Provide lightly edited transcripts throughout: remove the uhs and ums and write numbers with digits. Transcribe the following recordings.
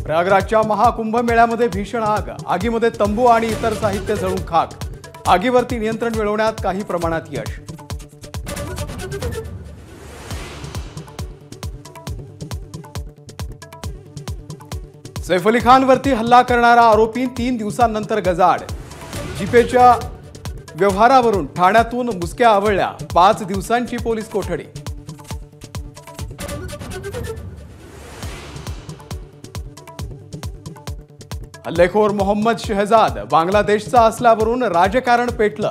प्रयागराजच्या महाकुंभ मेळ्यामध्ये भीषण आग, आगीमध्ये तंबू आणि इतर साहित्य जळून खाक। आगीवरती नियंत्रण मिळवण्यात काही प्रमाणात यश। सैफ अली खानवरती हल्ला करणारा आरोपी 3 दिवसांनंतर गजाआड। जीपेच्या व्यवहारावरून ठाण्यातून मुसक्या आवळल्या, 5 दिवसांची पोलीस कोठडी। हल्लेखोर मोहम्मद शहजाद बांगलादेशचा असल्यावरून राजकारण पेटलं,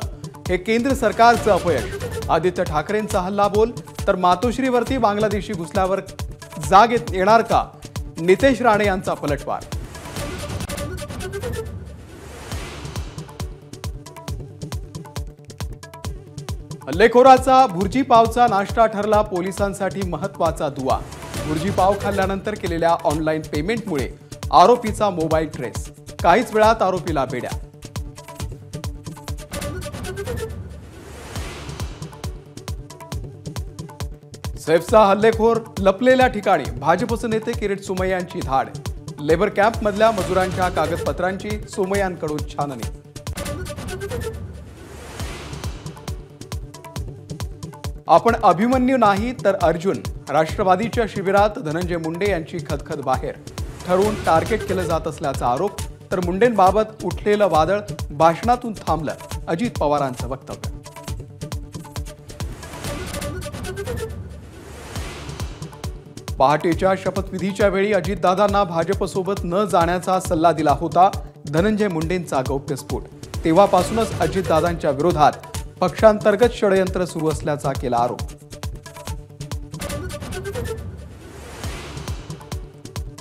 हे केंद्र सरकारचं अपयश। आदित्य ठाकरेंचा हल्ला बोल, तर मातोश्रीवरती बांगलादेशी घुसल्यावर जाग येणार का? नितेश राणे यांचा पलटवार। हल्लेखोराचा भुर्जी पावचा नाश्ता ठरला पोलिसांसाठी महत्त्वाचा दुवा। भुर्जी पाव खाल्ल्यानंतर केलेल्या ऑनलाईन पेमेंटमुळे आरोपीचा मोबाईल ट्रेस, काहीच वेळात आरोपीला बेड्या। सैफचा हल्लेखोर लपलेल्या ठिकाणी भाजपचे नेते किरीट सोमय्यांची धाड। लेबर कॅम्प मधल्या मजुरांच्या कागदपत्रांची सोमय्यांकडून छाननी। आपण अभिमन्यू नाही तर अर्जुन, राष्ट्रवादीच्या शिबिरात धनंजय मुंडे यांची खदखद बाहेर। ठरवून टार्गेट केलं जात असल्याचा आरोप, तर मुंडेंबाबत उठलेलं वादळ भाषणातून थांबलं, अजित पवारांचं वक्तव्य। पहाटेच्या शपथविधीच्या वेळी अजितदादांना भाजपसोबत न जाण्याचा सल्ला दिला होता धनंजय मुंडेंचा गौप्यस्फोट। तेव्हापासूनच अजितदादांच्या विरोधात पक्षांतर्गत षडयंत्र सुरू असल्याचा केला आरोप।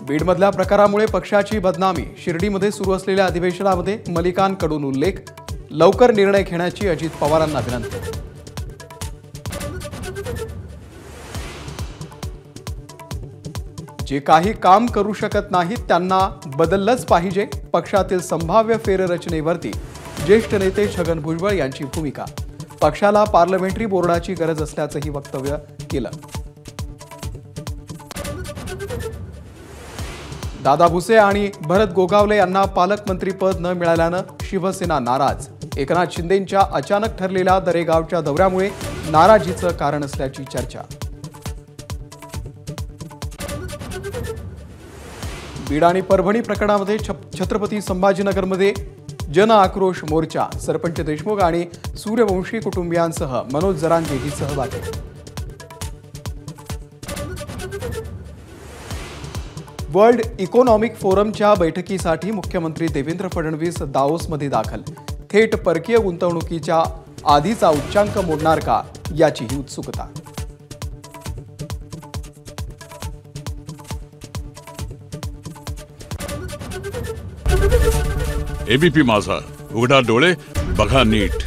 बीडमधल्या प्रकारामुळे पक्षाची बदनामी, शिर्डीमध्ये सुरू असलेल्या अधिवेशनामध्ये मलिकांकडून उल्लेख, लवकर निर्णय घेण्याची अजित पवारांना विनंती। जे काही काम करू शकत नाहीत त्यांना बदललंच पाहिजे, पक्षातील संभाव्य फेररचनेवरती ज्येष्ठ नेते छगन भुजबळ यांची भूमिका। पक्षाला पार्लमेंटरी बोर्डाची गरज असल्याचंही वक्तव्य केलं। दादा भुसे आणि भरत गोगावले यांना पालकमंत्रीपद न मिळाल्यानं शिवसेना नाराज। एकनाथ शिंदेंच्या अचानक ठरलेल्या दरेगावच्या दौऱ्यामुळे नाराजीचं कारण असल्याची चर्चा। बीड आणि परभणी प्रकरणामध्ये छत्रपती संभाजीनगरमध्ये जन आक्रोश मोर्चा। सरपंच देशमुख आणि सूर्यवंशी कुटुंबियांसह मनोज जरांगेही सहभागी। वर्ल्ड इकॉनॉमिक फोरमच्या बैठकीसाठी मुख्यमंत्री देवेंद्र फडणवीस दाओसमध्ये दाखल। थेट परकीय गुंतवणुकीच्या आधीचा उच्चांक मोडणार का, याचीही उत्सुकता। एबीपी माझा, उघडा डोळे बघा नीट।